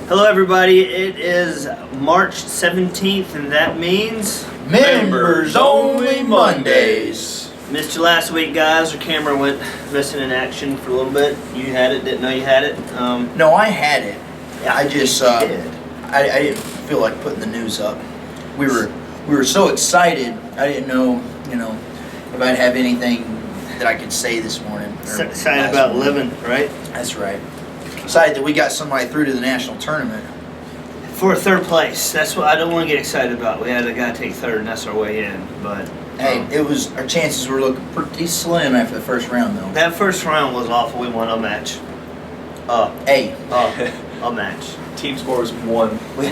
Hello everybody, it is March 17th and that means Members Only Mondays. Missed you last week, guys. Our camera went missing in action for a little bit. You had it, didn't know you had it. No, I had it. Yeah, I just you did. I didn't feel like putting the news up. We were so excited. I didn't know, if I'd have anything that I could say this morning. Excited about living, right? That's right. Excited that we got somebody through to the national tournament. For third place. That's what I don't want to get excited about. We had a guy take third and that's our way in. But Hey, our chances were looking pretty slim after the first round, though. that first round was awful. We won a match. A match. Team score was 1. We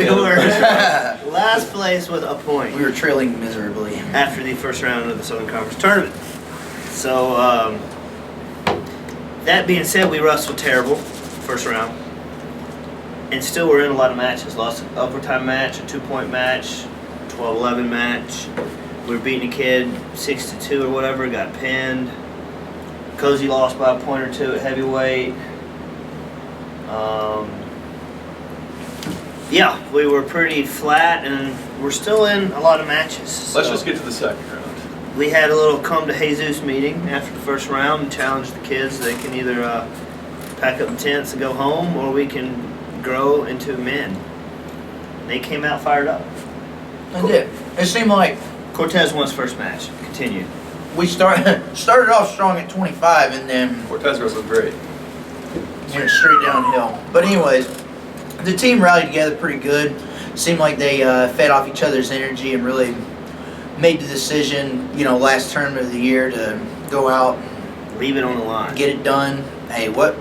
were last place with a point. We were trailing miserably. After the first round of the Southern Conference Tournament. So, that being said, we wrestled terrible first round. And still we're in a lot of matches. Lost an overtime match, a 2-point match, 12-11 match. We were beating a kid 6-2 or whatever, got pinned. Cozy lost by a point or two at heavyweight. Yeah, we were pretty flat, and we're still in a lot of matches. Let's so. just get to the second round. We had a little come to Jesus meeting after the first round and challenged the kids. They can either pack up the tents and go home, or we can grow into men. They came out fired up. They did. It seemed like Cortez won his first match. Continued. we started off strong at 25, and then Cortez wrestled great. went straight downhill. But anyways, the team rallied together pretty good. Seemed like they fed off each other's energy and really made the decision, last tournament of the year to go out, Leave it on the line. get it done. Hey, what?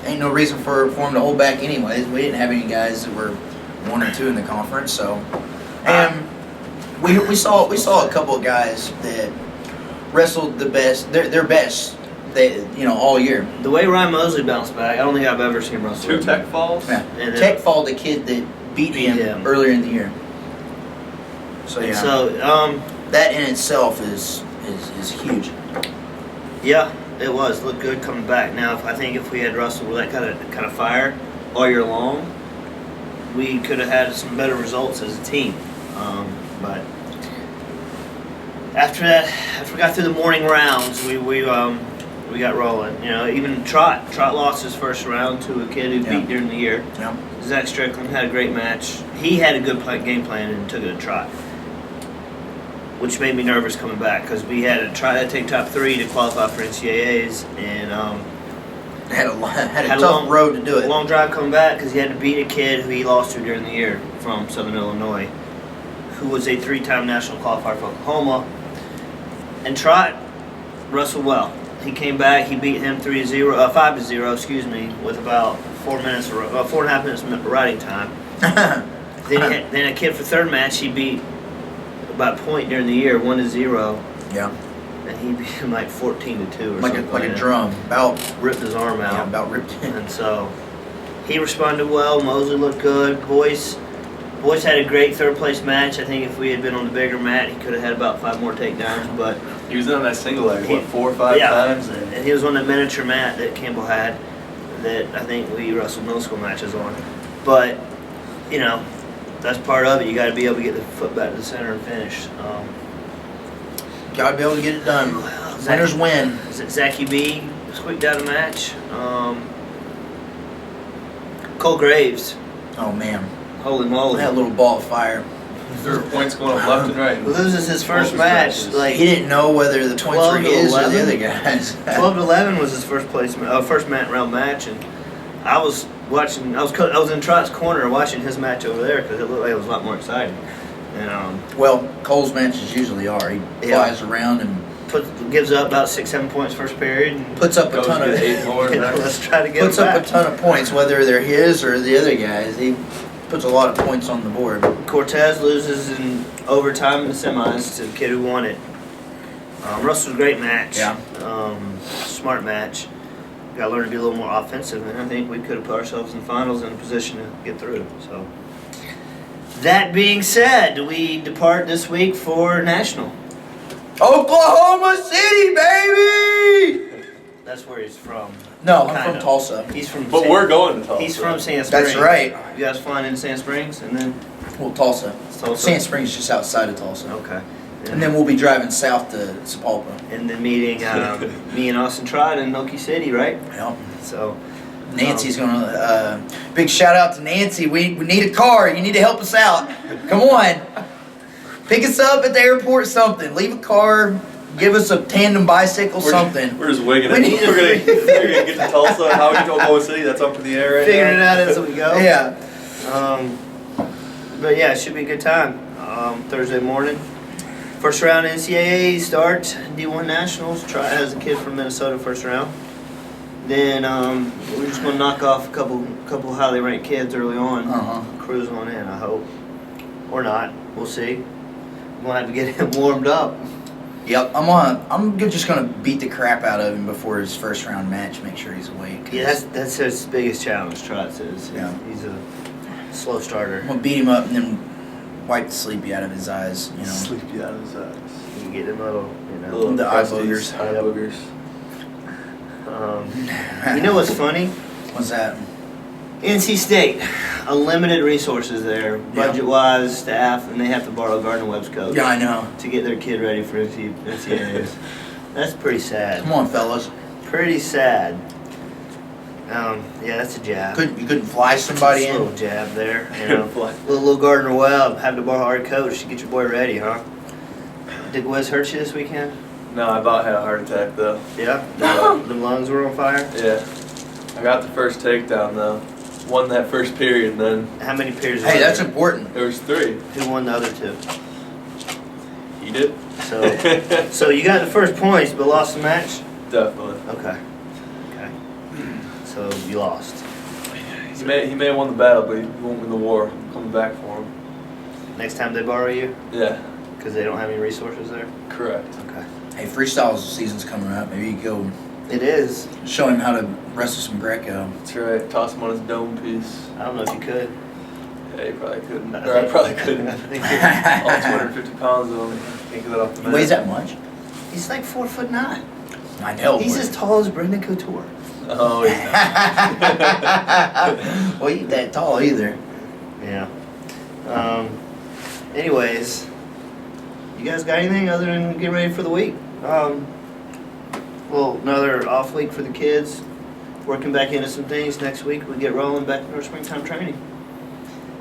Ain't no reason for them to hold back anyways. We didn't have any guys that were 1 or 2 in the conference, so. And we saw a couple of guys that wrestled the best, their best, all year. The way Ryan Mosley bounced back, I don't think I've ever seen him wrestle. 2 tech falls. Yeah. And Tech Fall, the kid that beat him earlier in the year. So yeah. So, that in itself is huge. yeah, it was. Looked good coming back. Now, I think if we had wrestled with that kind of fire all year long, we could have had some better results as a team. But after that, after we got through the morning rounds, we got rolling. Even Trot lost his first round to a kid who beat during the year. Yeah. Zach Strickland had a great match. He had a good game plan and took it to Trot, which made me nervous coming back because we had to try to take top 3 to qualify for NCAAs, and Had a tough road to do it. A long drive coming back because he had to beat a kid who he lost to during the year from Southern Illinois, who was a 3-time national qualifier for Oklahoma. And Trot wrestled well. He came back. He beat him 5-0. With about 4.5 minutes of riding time. then a kid for third match he beat about a point during the year, 1-0. Yeah. And he beat him like 14-2 or Like something. a drum. About Ripped his arm out. Yeah, about ripped it. And so he responded well. Mosley looked good. Boyce had a great third place match. I think if we had been on the bigger mat, he could have had about 5 more takedowns. But He was on that single leg, 4 or 5 times? And he was on the miniature mat that Campbell had that I think we wrestled middle school matches on. But, that's part of it. You got to be able to get the foot back to the center and finish. gotta be able to get it done. Winners win. Zachy B squeaked out a match. Cole Graves, Oh man, holy moly, that little ball of fire. There were points going up left and right. loses his first Both match. matches. Like He didn't know whether the points were 12 to his or the 11? other guys. 12-11 was his first round match, and I was watching. I was in Trot's corner watching his match over there because it looked like it was a lot more exciting. And Well, Cole's matches usually are. He flies around and gives up about 6-7 points first period. And puts up a Goes ton to of 8 more. let's try to get puts him up back. a ton of points, whether they're his or the other guys. He puts a lot of points on the board. Cortez loses in overtime in the semis to the kid who won it. Russell's a great match. Yeah. Smart match. Got to learn to be a little more offensive, and I think we could have put ourselves in the finals in a position to get through. So, that being said, we depart this week for national. Oklahoma City, baby! That's where he's from. No, I'm Kind from of. Tulsa. He's from. But we're going to Tulsa. He's from Sand Springs. That's right. You guys flying in Sand Springs and then Well, Tulsa. Tulsa? Sand Springs is just outside of Tulsa. Okay. And then we'll be driving south to Sapulpa. And then meeting me and Austin Trott in Okie City, right? Yep. So. Nancy's gonna. Big shout out to Nancy. We need a car. You need to help us out. Come on. Pick us up at the airport. Something. Leave a car. Give us a tandem bicycle. Something. We're just wigging We it. need We're gonna get to Tulsa. How we get to Oklahoma City? That's up in the air right Figuring it now. out as we go. Yeah. But yeah, it should be a good time. Thursday morning. First round NCAA start. D1 Nationals. Try has a kid from Minnesota first round. Then we're just gonna knock off a couple highly ranked kids early on. Cruise on in, I hope, or not. We'll see. We'll have to get him warmed up. Yep. I'm just gonna beat the crap out of him before his first round match. Make sure he's awake. Yeah, that's his biggest challenge. Trot says. Yeah. He's a slow starter. I'm gonna beat him up and then wipe the sleepy out of his eyes. You know. Sleepy out of his eyes. You can get him little, Little The eye crusties, boogers. Eye boogers. You know what's funny? What's that? NC State, unlimited resources there, budget-wise, staff, and they have to borrow Gardner Webb's coach Yeah, I know. to get their kid ready for NCAAs. That's pretty sad. Come on, fellas. Pretty sad. Yeah, that's a jab. You couldn't fly somebody Just a in. little jab there. You Couldn't know. fly. Little Gardner Webb, have to borrow our coach to get your boy ready, huh? Did Wes hurt you this weekend? No, I about had a heart attack though. Yeah? The lungs were on fire? Yeah. I got the first takedown though. Won that first period, and then How many periods? Hey, were that's there? there important. was 3. Who won the other 2? He did. So you got the first points, but lost the match? Definitely. Okay. So you lost. He may have won the battle, but he won't win the war. I'm coming back for him. Next time they borrow you? Yeah. Because they don't have any resources there? Correct. Okay. Hey, freestyle season's coming up. Maybe you go It is. show him how to wrestle some Greco. That's right. Toss him on his dome piece. I don't know if you could. Yeah, he probably couldn't. Or I probably couldn't. I think All 250 pounds of him. Can't get that off the He mat. weighs that much? he's like 4'9". I know. He's but- as tall as Brendan Couture. Oh, he's not. Well, he ain't that tall either. Yeah. Anyways, you guys got anything other than getting ready for the week? Well, another off week for the kids. Working back into some things. Next week we get rolling back to our springtime training.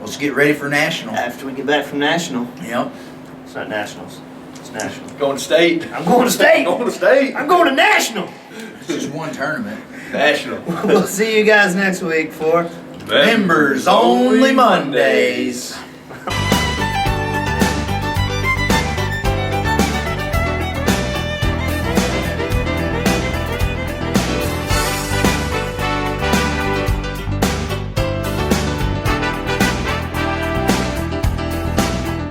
Let's get ready for national. After we get back from national. Yep. It's not nationals. It's national. Going to state. I'm going to state. Going to state. I'm going to national. It's just one tournament. National. We'll see you guys next week for Members only Mondays.